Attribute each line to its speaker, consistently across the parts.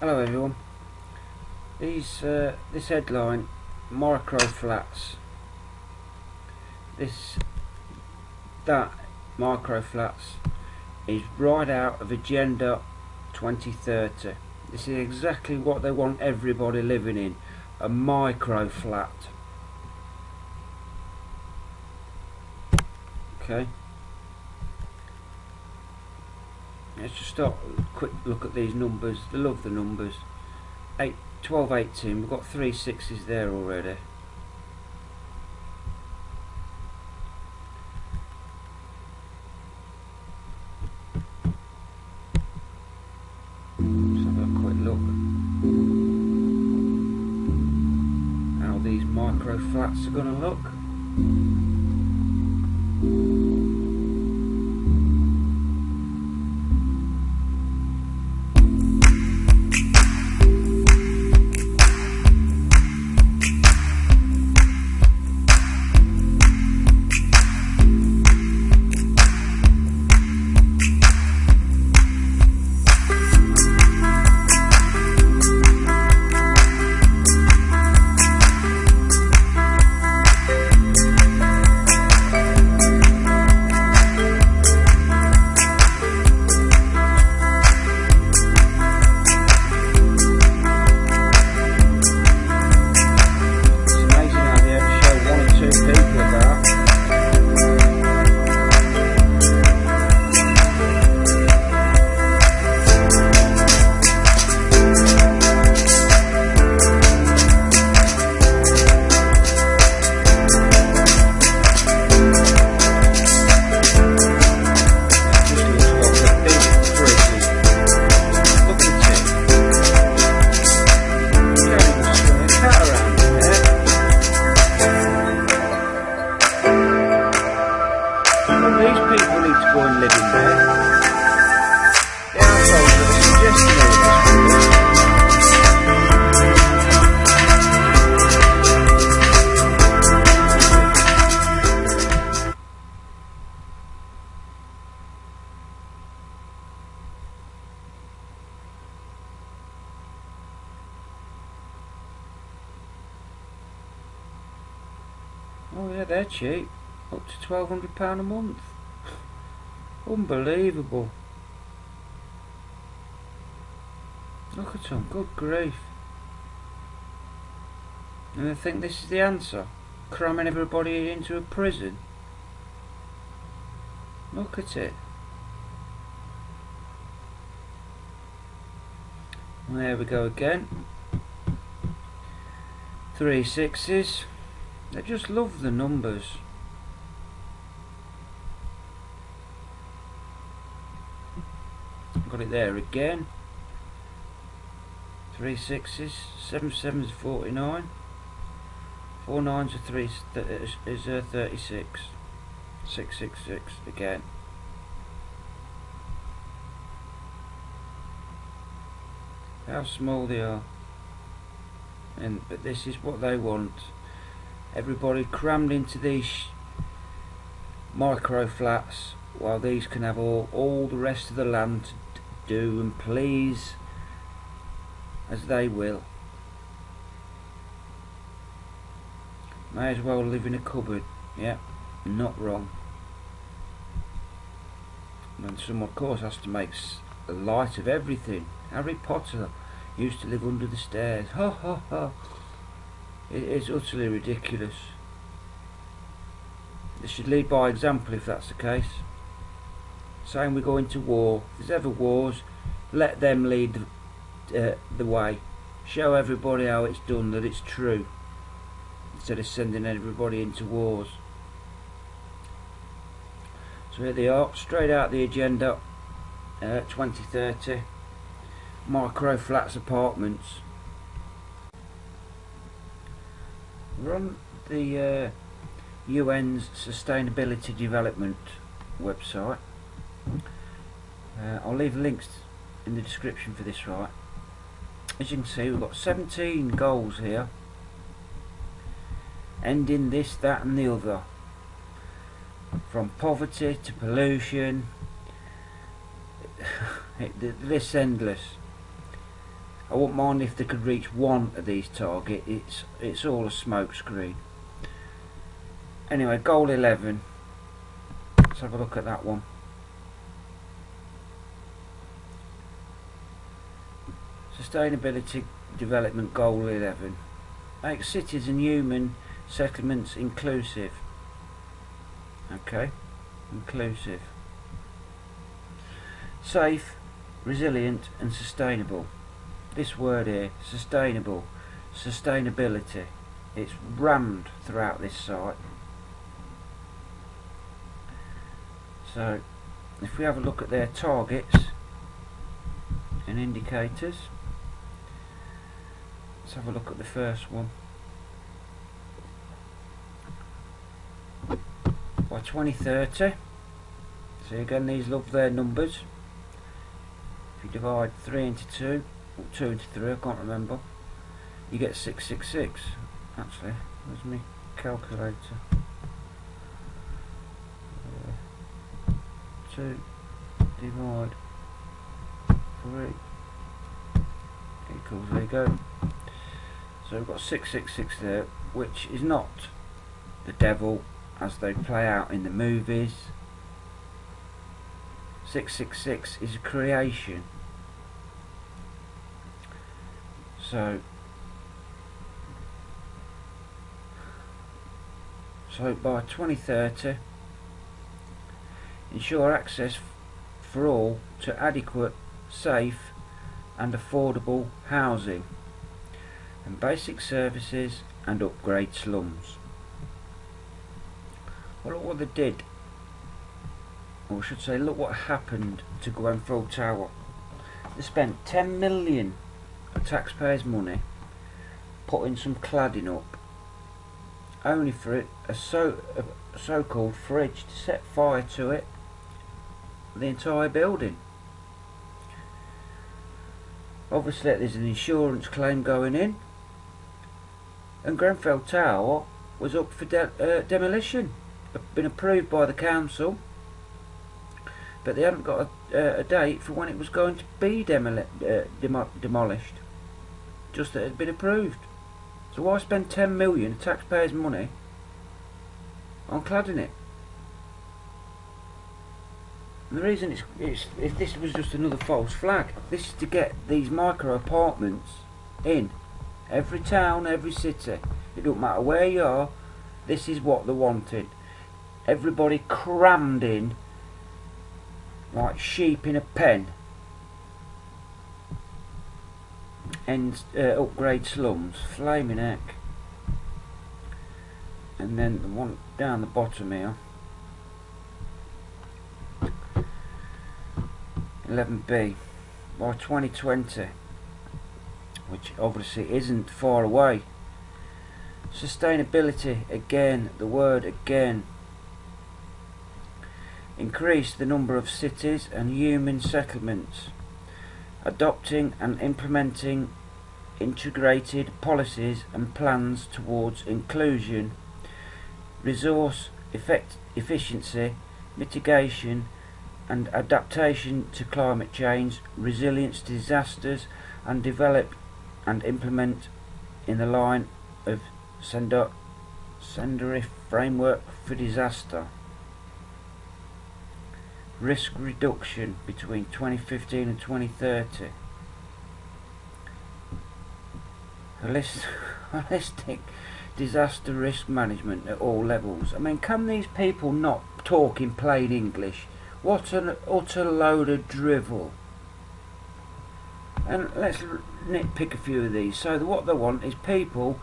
Speaker 1: Hello everyone. This headline, micro flats. That micro flats is right out of Agenda 2030. This is exactly what they want everybody living in, a micro flat. Okay. Let's just start a quick look at these numbers. They love the numbers. 12, 18. We've got 3 6s there already. Let's have a quick look how these micro flats are going to look. Oh yeah, they're cheap. Up to £1,200 a month. Unbelievable. Look at them, good grief. And they think this is the answer? Cramming everybody into a prison? Look at it. And there we go again. 3 6s. They just love the numbers. Got it there again. 3 6s. 7 7s 49. 4 9s are 3 is 36. 6 6 6 again. How small they are. But this is what they want. Everybody crammed into these micro flats, while these can have all the rest of the land to do and please as they will. May as well live in a cupboard. Yeah, not wrong. And some, of course, has to make a light of everything. Harry Potter used to live under the stairs. Ha ha ha. It is utterly ridiculous. They should lead by example if that's the case. Saying we go into war. If there's ever wars, let them lead the way. Show everybody how it's done, that it's true, instead of sending everybody into wars. So here they are, straight out the Agenda 2030. Micro flats apartments. We're on the UN's Sustainability Development website. I'll leave links in the description for this, right? As you can see, we've got 17 goals here. Ending this, that and the other. From poverty to pollution. The list's endless. I wouldn't mind if they could reach one of these targets. It's all a smokescreen. Anyway, goal 11. Let's have a look at that one. Sustainability Development Goal 11. Make cities and human settlements inclusive. Okay, inclusive. Safe, resilient and sustainable. This word here, sustainable, sustainability, it's rammed throughout this site. So if we have a look at their targets and indicators, let's have a look at the first one. By 2030, see again, these love their numbers. If you divide 3 into 2, or 2 into 3, I can't remember, you get 666. Actually, where's my calculator? 2 divide 3 equals, there you go. So we've got 666 there, which is not the devil as they play out in the movies. 666 is a creation. So by 2030, ensure access for all to adequate, safe and affordable housing and basic services and upgrade slums. Well, look what they did, or I should say, look what happened to Grenfell Tower. They spent 10 million of taxpayers' money putting some cladding up, only for it a so-called fridge to set fire to it, the entire building. Obviously there's an insurance claim going in, and Grenfell Tower was up for demolition. Been approved by the council, but they haven't got a date for when it was going to be demolished. Just that it had been approved. So why spend 10 million of taxpayers' money on cladding it? And the reason it's if this was just another false flag, this is to get these micro apartments in every town, every city. It don't matter where you are, this is what they wanted. Everybody crammed in like sheep in a pen. And upgrade slums, flaming heck. And then the one down the bottom here, 11B, by 2020, which obviously isn't far away. Sustainability, again, the word again. Increase the number of cities and human settlements, adopting and implementing integrated policies and plans towards inclusion, resource efficiency, mitigation and adaptation to climate change, resilience to disasters, and develop and implement in the line of Sendai framework for disaster. Risk reduction between 2015 and 2030. Holistic disaster risk management at all levels. I mean, can these people not talk in plain English? What an utter load of drivel. And let's nitpick a few of these. So what they want is people,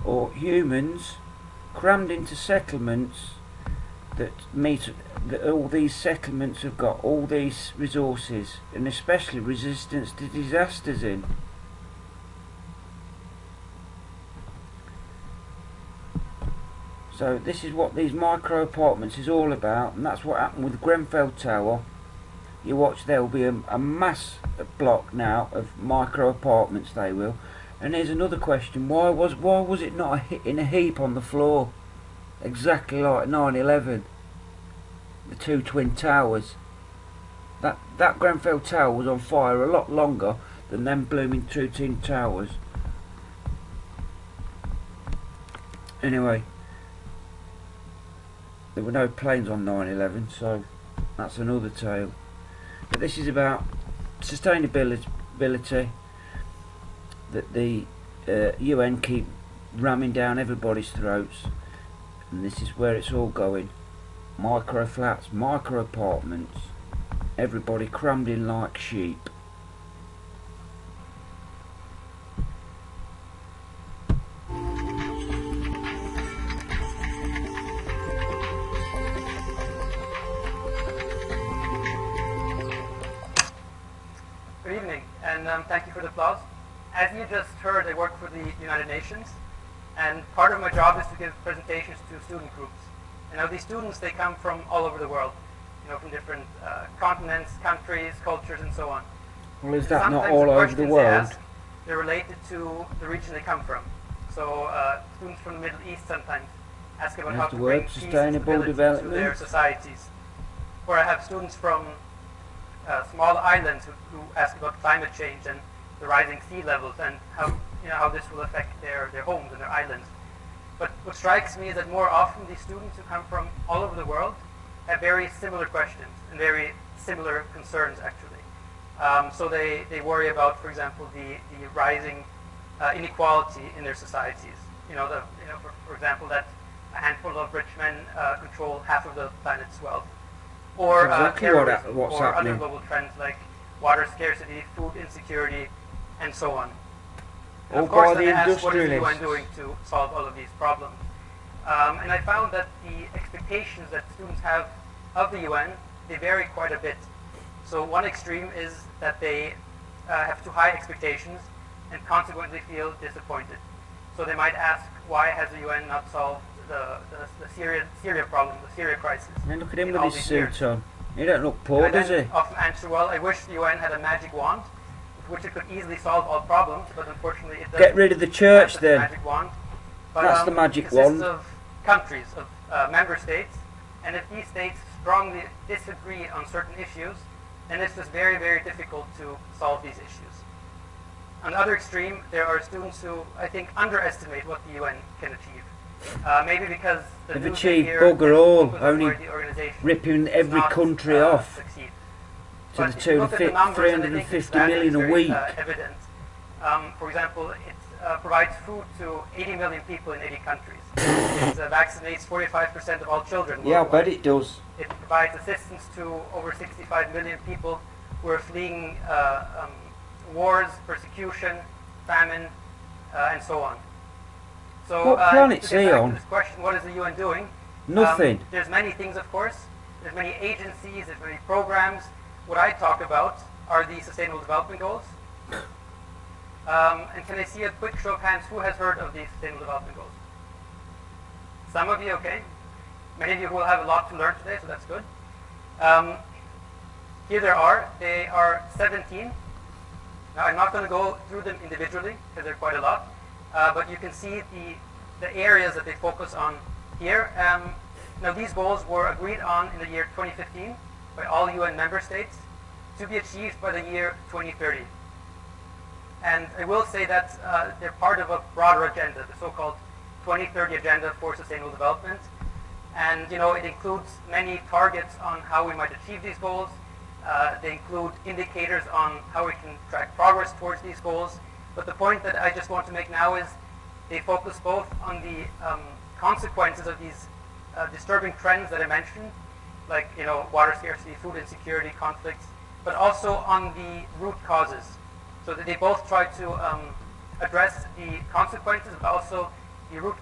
Speaker 1: or humans, crammed into settlements that meet that all these settlements have got all these resources, and especially resistance to disasters in. So this is what these micro apartments is all about, and that's what happened with Grenfell Tower. You watch, there will be a mass block now of micro apartments, they will. And here's another question, why was it not in a heap on the floor, exactly like 9/11? The two twin towers. That Grenfell Tower was on fire a lot longer than them blooming two tin towers. Anyway, there were no planes on 9/11, so that's another tale. But this is about sustainability, that the UN keep ramming down everybody's throats, and this is where it's all going. Micro flats, micro apartments, everybody crammed in like sheep.
Speaker 2: Good evening, and thank you for the applause. As you just heard, I work for the United Nations, and part of my job is to give presentations to student groups. And now these students, they come from all over the world, from different continents, countries, cultures, and so on.
Speaker 1: Well, is that not
Speaker 2: Sometimes
Speaker 1: all
Speaker 2: the
Speaker 1: over the
Speaker 2: questions they
Speaker 1: world?
Speaker 2: ask, they're related to the region they come from. So students from the Middle East sometimes ask about how
Speaker 1: There's
Speaker 2: to
Speaker 1: the
Speaker 2: bring
Speaker 1: word
Speaker 2: peace and
Speaker 1: sustainable
Speaker 2: stability to
Speaker 1: development.
Speaker 2: their societies. Or I have students from small islands who ask about climate change and the rising sea levels and how this will affect their homes and their islands. But what strikes me is that more often these students who come from all over the world have very similar questions and very similar concerns, actually. So they worry about, for example, the rising inequality in their societies. For example, that a handful of rich men control half of the planet's wealth. Or
Speaker 1: Exactly
Speaker 2: terrorism,
Speaker 1: what's
Speaker 2: or
Speaker 1: happening.
Speaker 2: other global trends like water scarcity, food insecurity, and so on. And
Speaker 1: All
Speaker 2: of course,
Speaker 1: by the
Speaker 2: then I asked, what is the UN
Speaker 1: industrialists.
Speaker 2: doing to solve all of these problems? And I found that the expectations that students have of the UN, they vary quite a bit. So one extreme is that they have too high expectations and consequently feel disappointed. So they might ask, why has the UN not solved the Syria problem, the Syria crisis?
Speaker 1: And look at him
Speaker 2: in
Speaker 1: with
Speaker 2: all
Speaker 1: his
Speaker 2: these
Speaker 1: suit
Speaker 2: years?
Speaker 1: on. He don't look poor,
Speaker 2: I
Speaker 1: does
Speaker 2: then
Speaker 1: he?
Speaker 2: often answer, well, I wish the UN had a magic wand with which it could easily solve all problems, but unfortunately it doesn't.
Speaker 1: Get rid of the church
Speaker 2: have
Speaker 1: then.
Speaker 2: a magic wand. But,
Speaker 1: That's the magic
Speaker 2: it consists
Speaker 1: wand.
Speaker 2: of countries, of member states, and if these states strongly disagree on certain issues, then it's just very, very difficult to solve these issues. On the other extreme, there are students who, I think, underestimate what the UN can achieve. Maybe because the
Speaker 1: They've
Speaker 2: news they
Speaker 1: achieved
Speaker 2: hear
Speaker 1: bugger
Speaker 2: is
Speaker 1: all,
Speaker 2: focused on
Speaker 1: only
Speaker 2: where the organization
Speaker 1: ripping
Speaker 2: does
Speaker 1: every
Speaker 2: not,
Speaker 1: country off
Speaker 2: succeed.
Speaker 1: to
Speaker 2: But
Speaker 1: the
Speaker 2: if you
Speaker 1: tune
Speaker 2: look
Speaker 1: of
Speaker 2: at the numbers, and I think
Speaker 1: 350
Speaker 2: that
Speaker 1: million
Speaker 2: is
Speaker 1: a
Speaker 2: very,
Speaker 1: week.
Speaker 2: Evident. For example, it provides food to 80 million people in 80 countries. It vaccinates 45% of all children
Speaker 1: Yeah, I
Speaker 2: worldwide.
Speaker 1: bet it does.
Speaker 2: It provides assistance to over 65 million people who are fleeing wars, persecution, famine, and so on. So,
Speaker 1: What planet's
Speaker 2: to get
Speaker 1: he
Speaker 2: back to
Speaker 1: on?
Speaker 2: this question, what is the UN doing?
Speaker 1: Nothing.
Speaker 2: There's many things, of course. There's many agencies, there's many programs. What I talk about are the Sustainable Development Goals. And can I see a quick show of hands who has heard of the Sustainable Development Goals? Some of you, okay. Many of you will have a lot to learn today, so that's good. Here there are. They are 17. Now I'm not going to go through them individually because they're quite a lot. But you can see the areas that they focus on here. Now these goals were agreed on in the year 2015 by all UN member states to be achieved by the year 2030. And I will say that they're part of a broader agenda, the so-called 2030 Agenda for Sustainable Development. And it includes many targets on how we might achieve these goals. They include indicators on how we can track progress towards these goals. But the point that I just want to make now is they focus both on the consequences of these disturbing trends that I mentioned, like water scarcity, food insecurity, conflicts, but also on the root causes. So that they both try to address the consequences, but also the root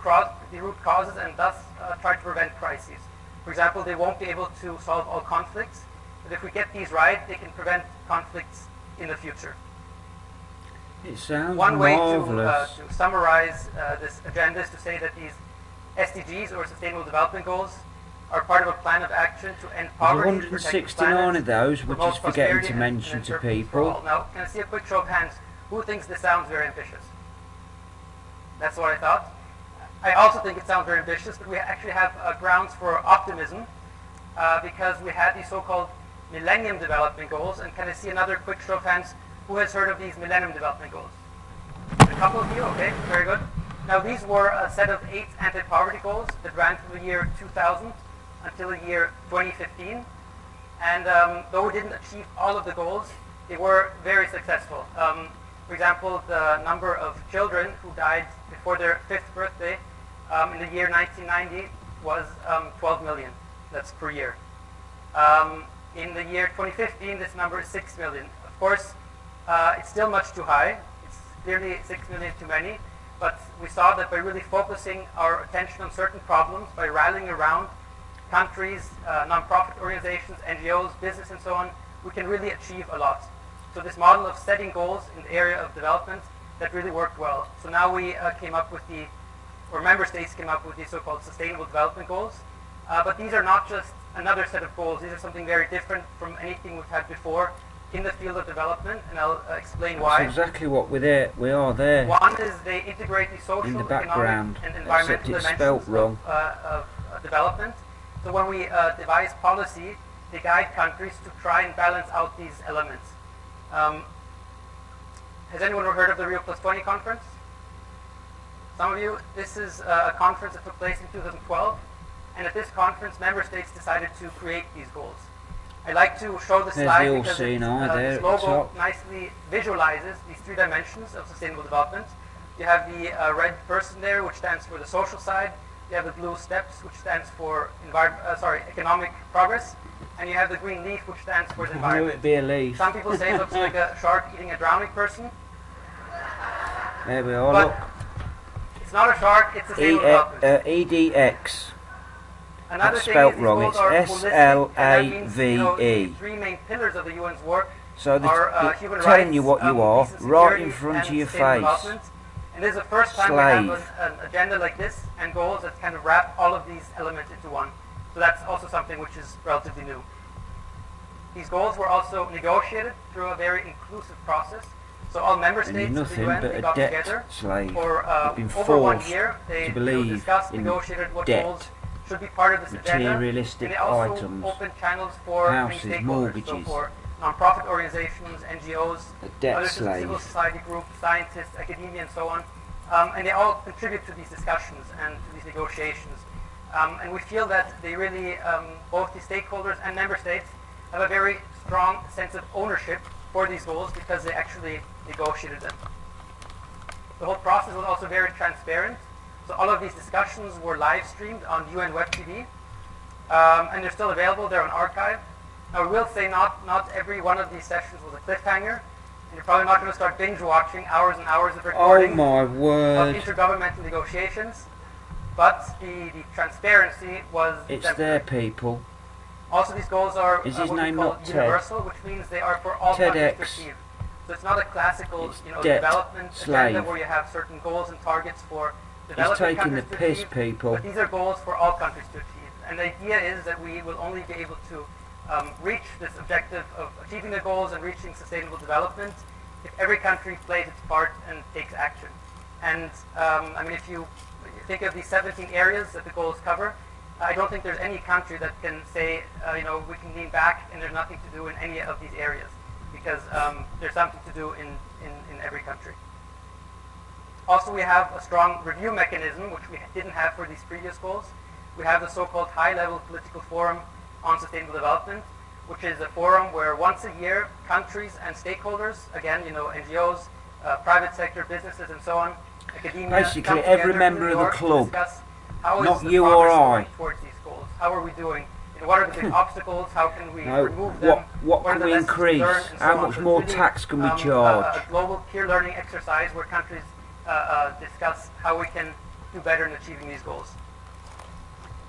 Speaker 2: causes, and thus try to prevent crises. For example, they won't be able to solve all conflicts, but if we get these right, they can prevent conflicts in the future.
Speaker 1: It sounds
Speaker 2: One way
Speaker 1: marvellous.
Speaker 2: to summarize this agenda is to say that these SDGs, or Sustainable Development Goals, are part of a plan of action to end
Speaker 1: There's
Speaker 2: poverty, protect the
Speaker 1: 169
Speaker 2: planet,
Speaker 1: of those, which
Speaker 2: promote
Speaker 1: is forgetting
Speaker 2: prosperity,
Speaker 1: to
Speaker 2: and
Speaker 1: mention
Speaker 2: ensure
Speaker 1: to
Speaker 2: peace for all.
Speaker 1: people.
Speaker 2: Now, can I see a quick show of hands? Who thinks this sounds very ambitious? That's what I thought. I also think it sounds very ambitious, but we actually have grounds for optimism because we had these so-called Millennium Development Goals. And can I see another quick show of hands? Who has heard of these Millennium Development Goals? A couple of you, okay, very good. Now these were a set of 8 anti-poverty goals that ran from the year 2000 until the year 2015. And though we didn't achieve all of the goals, they were very successful. For example, the number of children who died before their 5th birthday in the year 1990 was 12 million. That's per year. In the year 2015, this number is 6 million. Of course, it's still much too high. It's clearly 6 million too many. But we saw that by really focusing our attention on certain problems, by rallying around countries, non-profit organizations, NGOs, business and so on, we can really achieve a lot. So this model of setting goals in the area of development, that really worked well. So now we came up with member states came up with the so-called Sustainable Development Goals. But these are not just another set of goals. These are something very different from anything we've had before in the field of development, and I'll explain why.
Speaker 1: That's exactly what we are there.
Speaker 2: One is they integrate the social,
Speaker 1: in the background,
Speaker 2: economic, and environmental dimensions of development. So when we devise policy, they guide countries to try and balance out these elements. Has anyone ever heard of the Rio Plus 20 conference? Some of you. This is a conference that took place in 2012, and at this conference, member states decided to create these goals. I like to show the slide because this logo nicely visualizes these 3 dimensions of sustainable development. You have the red person there, which stands for the social side. You have the blue steps, which stands for economic progress. And you have the green leaf, which stands for the environment.
Speaker 1: It'd be a leaf.
Speaker 2: Some people say it looks like a shark eating a drowning person.
Speaker 1: There we are,
Speaker 2: but
Speaker 1: look.
Speaker 2: It's not a shark, it's sustainable development.
Speaker 1: EDX.
Speaker 2: Another
Speaker 1: That's
Speaker 2: thing
Speaker 1: spelt
Speaker 2: is
Speaker 1: wrong, it's SLAVE.
Speaker 2: 3 main pillars of the UN's work
Speaker 1: so
Speaker 2: are human
Speaker 1: telling
Speaker 2: rights,
Speaker 1: you what you are, right in front of your face.
Speaker 2: And this is the first time we have an agenda like this and goals that kind of wrap all of these elements into one. So that's also something which is relatively new. These goals were also negotiated through a very inclusive process. So all member states of the UN, they got together for over 1 year. They discussed, negotiated what goals should be part of this agenda.
Speaker 1: Materialistic
Speaker 2: and they also
Speaker 1: items,
Speaker 2: opened channels for
Speaker 1: houses,
Speaker 2: stakeholders,
Speaker 1: mortgages,
Speaker 2: so for non-profit organizations, NGOs, other civil society groups, scientists, academia, and so on. And they all contribute to these discussions and to these negotiations. And we feel that they really, both the stakeholders and member states, have a very strong sense of ownership for these goals because they actually negotiated them. The whole process was also very transparent. So all of these discussions were live streamed on UN Web TV, and they're still available. They're on archive. Now I will say not every one of these sessions was a cliffhanger, and you're probably not going to start binge watching hours and hours of recording of intergovernmental negotiations. But the transparency was
Speaker 1: there, people.
Speaker 2: Also, these goals are
Speaker 1: Is his
Speaker 2: what
Speaker 1: name
Speaker 2: we call
Speaker 1: not
Speaker 2: universal, which means they are for all countries to achieve. So it's not a classical development agenda where you have certain goals and targets for developing countries to achieve,
Speaker 1: people.
Speaker 2: But these are goals for all countries to achieve. And the idea is that we will only be able to reach this objective of achieving the goals and reaching sustainable development if every country plays its part and takes action. And I mean, if you think of these 17 areas that the goals cover, I don't think there's any country that can say, we can lean back and there's nothing to do in any of these areas, because there's something to do in every country. Also, we have a strong review mechanism, which we didn't have for these previous goals. We have the so-called high-level political forum on sustainable development, which is a forum where once a year, countries and stakeholders, again, NGOs, private sector, businesses, and so on, academia,
Speaker 1: basically every member of the club,
Speaker 2: not you or I, towards these goals. How are we doing? What are the big obstacles? How can we remove them?
Speaker 1: What can we increase? How much more tax can we charge?
Speaker 2: A global peer learning exercise where countries discuss how we can do better in achieving these goals.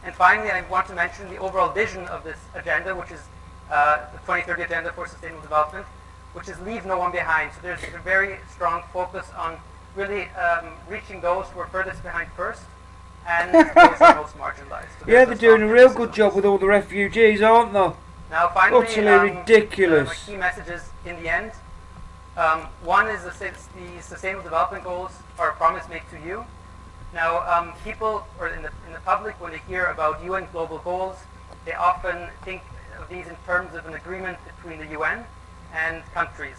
Speaker 2: And finally, I want to mention the overall vision of this agenda, which is the 2030 Agenda for Sustainable Development, which is leave no one behind. So there's a very strong focus on really reaching those who are furthest behind first, and those who are most marginalized. So
Speaker 1: yeah, they're doing a real good job with all the refugees, aren't they?
Speaker 2: Now finally,
Speaker 1: utterly ridiculous.
Speaker 2: My key messages in the end. One is the Sustainable Development Goals are a promise made to you. Now, people, or in the public, when they hear about UN global goals, they often think of these in terms of an agreement between the UN and countries.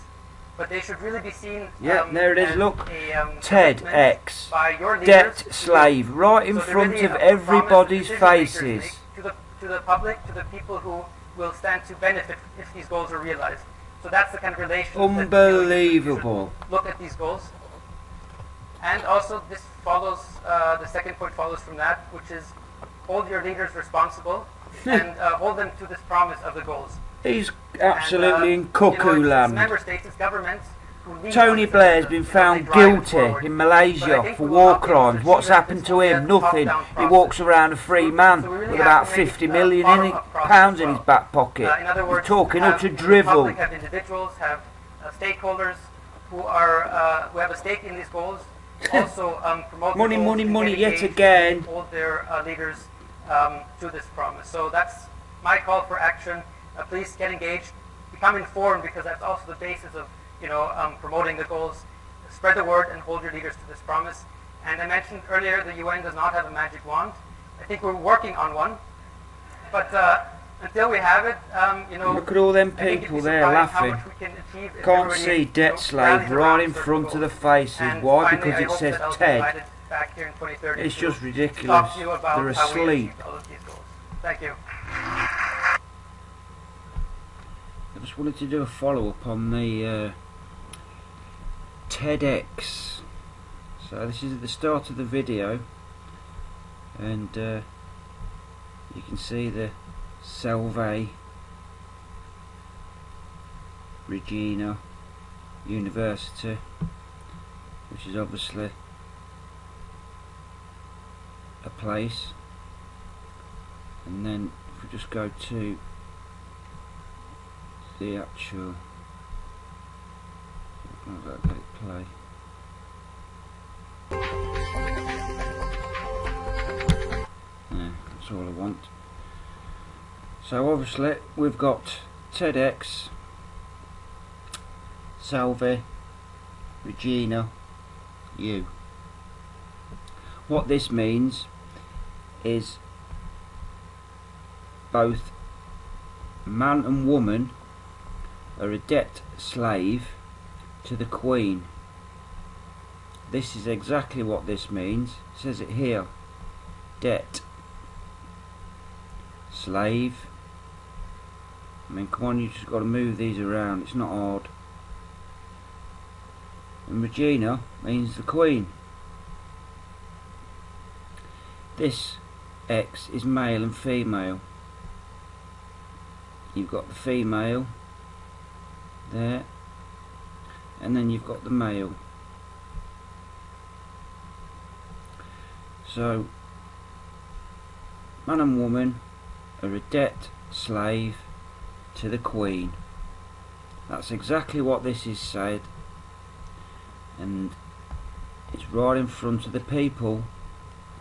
Speaker 2: but they should really be seen.
Speaker 1: Yeah, there it is.
Speaker 2: as
Speaker 1: Look,
Speaker 2: a,
Speaker 1: TEDx,
Speaker 2: by your leaders
Speaker 1: debt
Speaker 2: to
Speaker 1: slave, right in
Speaker 2: So they're
Speaker 1: front
Speaker 2: really
Speaker 1: of
Speaker 2: a promise
Speaker 1: everybody's
Speaker 2: the decision-makers
Speaker 1: faces.
Speaker 2: make to the public, to the people who will stand to benefit if these goals are realized. So that's the kind of relation.
Speaker 1: Unbelievable.
Speaker 2: Look at these goals, and also this follows. The second point follows from that, which is hold your leaders responsible and hold them to this promise of the goals.
Speaker 1: He's absolutely in cuckoo
Speaker 2: It's
Speaker 1: land.
Speaker 2: member states, it's governments who lead
Speaker 1: Tony
Speaker 2: on this
Speaker 1: Blair's
Speaker 2: agenda.
Speaker 1: been
Speaker 2: They
Speaker 1: found
Speaker 2: drive it
Speaker 1: guilty
Speaker 2: forward.
Speaker 1: in
Speaker 2: But I
Speaker 1: Malaysia
Speaker 2: think
Speaker 1: for
Speaker 2: we will
Speaker 1: war
Speaker 2: not be able to
Speaker 1: crimes. What's
Speaker 2: achieve
Speaker 1: happened
Speaker 2: this
Speaker 1: to
Speaker 2: only
Speaker 1: him?
Speaker 2: as a
Speaker 1: Nothing.
Speaker 2: top-down
Speaker 1: He
Speaker 2: process.
Speaker 1: walks around a free man
Speaker 2: So we really
Speaker 1: with
Speaker 2: have
Speaker 1: about
Speaker 2: to make
Speaker 1: 50
Speaker 2: it a
Speaker 1: million
Speaker 2: bottom-up process
Speaker 1: pounds
Speaker 2: as
Speaker 1: in his
Speaker 2: well.
Speaker 1: back pocket.
Speaker 2: In other words,
Speaker 1: He's talking
Speaker 2: have
Speaker 1: utter
Speaker 2: the
Speaker 1: drivel.
Speaker 2: public, have individuals, have stakeholders who are who have a stake in these goals. Also promote the
Speaker 1: Money,
Speaker 2: goals
Speaker 1: money,
Speaker 2: and
Speaker 1: money,
Speaker 2: get
Speaker 1: yet
Speaker 2: engaged
Speaker 1: again.
Speaker 2: and hold their leaders to this promise. So that's my call for action. Please get engaged, become informed, because that's also the basis of promoting the goals. Spread the word and hold your leaders to this promise. And I mentioned earlier the UN does not have a magic wand. I think we're working on one, but until we have it,
Speaker 1: Look at all them
Speaker 2: I think it'd
Speaker 1: people
Speaker 2: be
Speaker 1: there
Speaker 2: surprising how
Speaker 1: laughing.
Speaker 2: much we can achieve if
Speaker 1: Can't
Speaker 2: everybody,
Speaker 1: see debt slave
Speaker 2: rallies
Speaker 1: right
Speaker 2: around
Speaker 1: in
Speaker 2: certain
Speaker 1: front of the
Speaker 2: goals.
Speaker 1: faces.
Speaker 2: And
Speaker 1: Why?
Speaker 2: finally,
Speaker 1: Because
Speaker 2: I
Speaker 1: it
Speaker 2: hope
Speaker 1: says
Speaker 2: that I'll be
Speaker 1: TED.
Speaker 2: invited back here in 2030
Speaker 1: It's
Speaker 2: to
Speaker 1: just ridiculous.
Speaker 2: talk to you about
Speaker 1: They're
Speaker 2: how we
Speaker 1: asleep.
Speaker 2: achieved all of these goals. Thank you.
Speaker 1: I just wanted to do a follow-up on the TEDx. So this is at the start of the video, and you can see the Salve Regina University, which is obviously a place. And then if we just go to the actual, I've got to get it play. Yeah, that's all I want. So obviously we've got TEDx, Salve Regina U. What this means is both man and woman are a debt slave to the Queen. This is exactly what this means. It says it here. Debt slave. I mean, come on, you just got to move these around. It's not hard. And Regina means the Queen. This X is male and female. You've got the female there, and then you've got the male. So man and woman are a debt slave to the Queen. That's exactly what this is said, and it's right in front of the people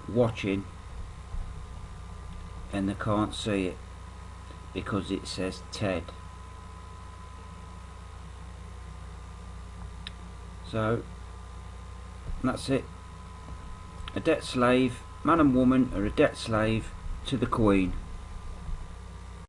Speaker 1: watching, and they can't see it because it says TED. So that's it. A debt slave, man and woman are a debt slave to the Queen.